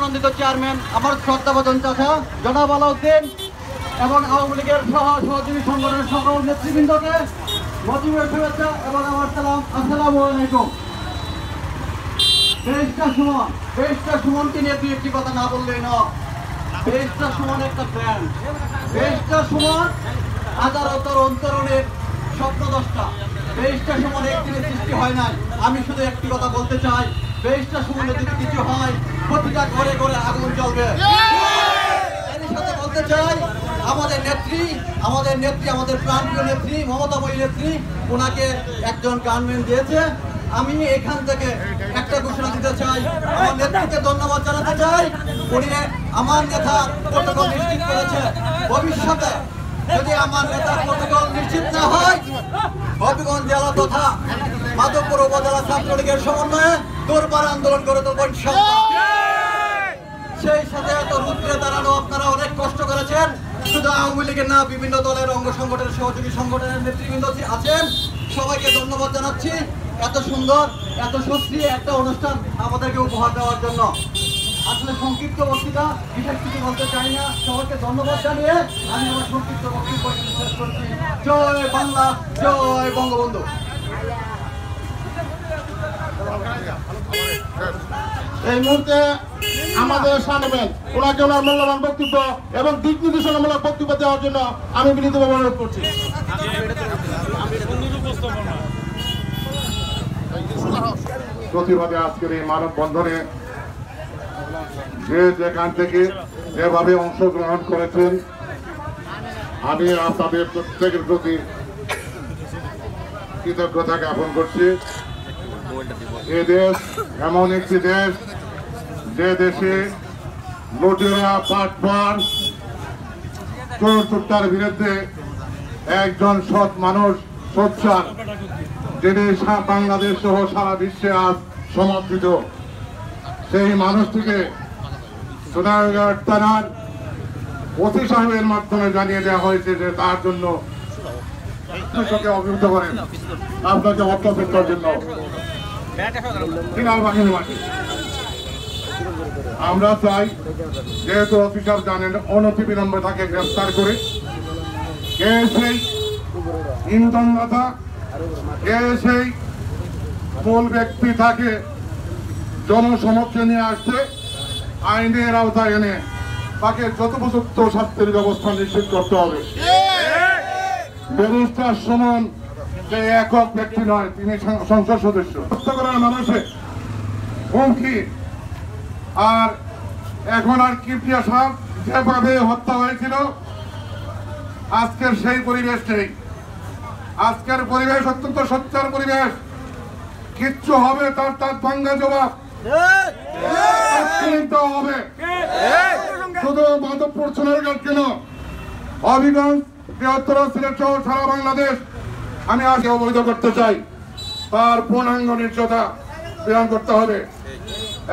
মনোনীত চেয়ারম্যান আমার শ্রদ্ধাভাজন চাচা জনাব আলাউদ্দিন এবং আওয়ামী লীগের সহযোগী সংগঠনের সকল নেতৃবৃন্দকে মজিবের শুভেচ্ছা এবং আমার সালাম। আসসালামু আলাইকুম। ব্যারিস্টার সুমনকে নিয়ে দুই একটি কথা না বললেই না। ব্যারিস্টার সুমন একটা ব্র্যান্ড। ব্যারিস্টার সুমন হাজারো তরুণের স্বপ্নদ্রষ্টা। ব্যারিস্টার সুমন একদিনে সৃষ্টি হয় নাই। আমি শুধু একটি কথা বলতে চাই, ব্যারিস্টার সুমনের যদি কিছু হয় প্রতিটা ঘরে ঘরে আগুন জ্বলবে। এর সাথে বলতে চাই আমাদের নেত্রী আমাদের প্রাণপ্রিয় নেত্রী মমতাময়ী নেত্রী, ওনাকে একজন গানম্যান দিয়েছে। আমি এখান থেকে একটা ঘোষণা দিতে চাই, আমার নেত্রীকে ধন্যবাদ জানাতে চাই। উনি আমার নেতা প্রটোকল নিশ্চিত করেছে। ভবিষ্যতে যদি আমার নেতার প্রটোকল নিশ্চিত না হয়, হবিগঞ্জ জেলা তথা মাধবপুর উপজেলা ছাত্রলীগের সমন্বয়ে দুর্বার আন্দোলন করে তুলব ইনশাআল্লাহ। সেই সাথে এত রুদ্রে দাঁড়ানো আপনারা অনেক কষ্ট করেছেন। শুধু আওয়ামী লীগের না, বিভিন্ন দলের অঙ্গ সংগঠনের সহযোগী সংগঠনের নেতৃবৃন্দ আছেন, সবাইকে ধন্যবাদ জানাচ্ছি এত সুন্দর এত সুশ্রী একটা অনুষ্ঠান আমাদেরকে উপহার দেওয়ার জন্য। আসলে সংক্ষিপ্ত বক্তৃতা বিশেষ কিছু বলতে চাই না, সবাইকে ধন্যবাদ জানিয়ে আমি আমার সংক্ষিপ্ত বক্তব্য শেষ করছি। জয় বাংলা, জয় বঙ্গবন্ধু। এই মুহূর্তে আমাদের সামনে ওনাকে ওনার মূল্যবান বক্তব্য এবং দিক নির্দেশনামূলক বক্তব্য দেওয়ার জন্য আমি বিনীতভাবে অনুরোধ করছি। প্রতিবাদে আজকের এই মানববন্ধনে যে যেখান থেকে যেভাবে অংশগ্রহণ করেছেন, আমি আপনাদের প্রত্যেকের প্রতি কৃতজ্ঞতা জ্ঞাপন করছি। এ দেশ এমন একটি দেশ যে দেশে লুটেরা পাটপান চোরটার বিরুদ্ধে একজন সৎ মানুষ সোচ্চার, যিনি বাংলাদেশ সহ সারা বিশ্বে আজ সমর্থিত, সেই মানুষটিকে সোনারগাঁও থানার ওসি সাহেবের মাধ্যমে জানিয়ে দেওয়া হয়েছে যে তার জন্য অভিযুক্ত করেন আপনাকে হত্যার জন্য বাহিনী মাঠে। আমরা চাই, যেহেতু অফিসার জানেন, অনতিবিলম্বে তাকে গ্রেফতার করে কে সেই ইন্ধনদাতা, কে সেই মূল ব্যক্তি তাকে জনসমক্ষে নিয়ে আসছে, আইনের আওতায় এনে তাকে যথোপযুক্ত শাস্তির ব্যবস্থা নিশ্চিত করতে হবে। ব্যারিস্টার সুমন যে একক ব্যক্তি নয়, তিনি সংসদ সদস্য। হত্যা করার মানুষের হুমকি আর এখন আর কিপ্রিয়া সাহেব যেভাবে হত্যা হয়েছিল, আজকের সেই পরিবেশ নেই। আজকের পরিবেশ অত্যন্ত সোচ্চার পরিবেশ। কিচ্ছু হবে তার ভাঙ্গা জবাব হবে। শুধু মাধবপুর সোনারগাঁও কেন, হবিগঞ্জ, বৃহত্তর সিলেট সহ সারা বাংলাদেশ আমি আজকে অবহিত করতে চাই, তার পূর্ণাঙ্গ নির্যাতন বিধান করতে হবে।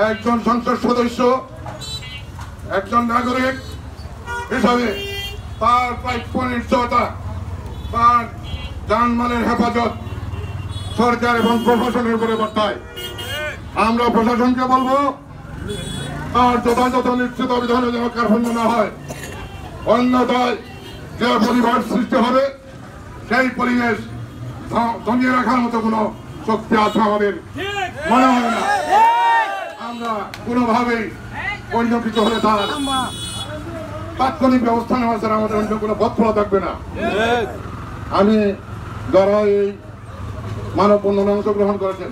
একজন সংসদ সদস্য, একজন নাগরিক হিসাবে তার প্রাপ্য নিশ্চয়তা, তার জানমালের হেফাজত সরকার এবং প্রশাসনের উপরে বর্তায়। আমরা প্রশাসনকে বলবো, তার যথাযথ নিশ্চিত অভিধানে যেন কার্পণ্য না হয়, অন্যথায় যে পরিবেশ সৃষ্টি হবে সেই পরিবেশ দমিয়ে রাখার মতো কোনো শক্তি আছে আমাদের মনে হয় না। আমরা কোনোভাবেই অন্য কিছু হলে তার তাৎক্ষণিক ব্যবস্থা নেওয়া ছাড়া আমাদের অন্য কোনো পথ খোলা থাকবে না। আমি যারা এই মানববন্ধনে অংশগ্রহণ করেছেন,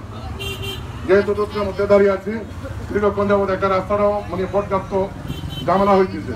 যেহেতু তথ্যের মধ্যে দাঁড়িয়ে আছি, দীর্ঘক্ষণ যাবৎ একটা রাস্তাটাও পর্যাপ্ত ঝামেলা হইতেছে।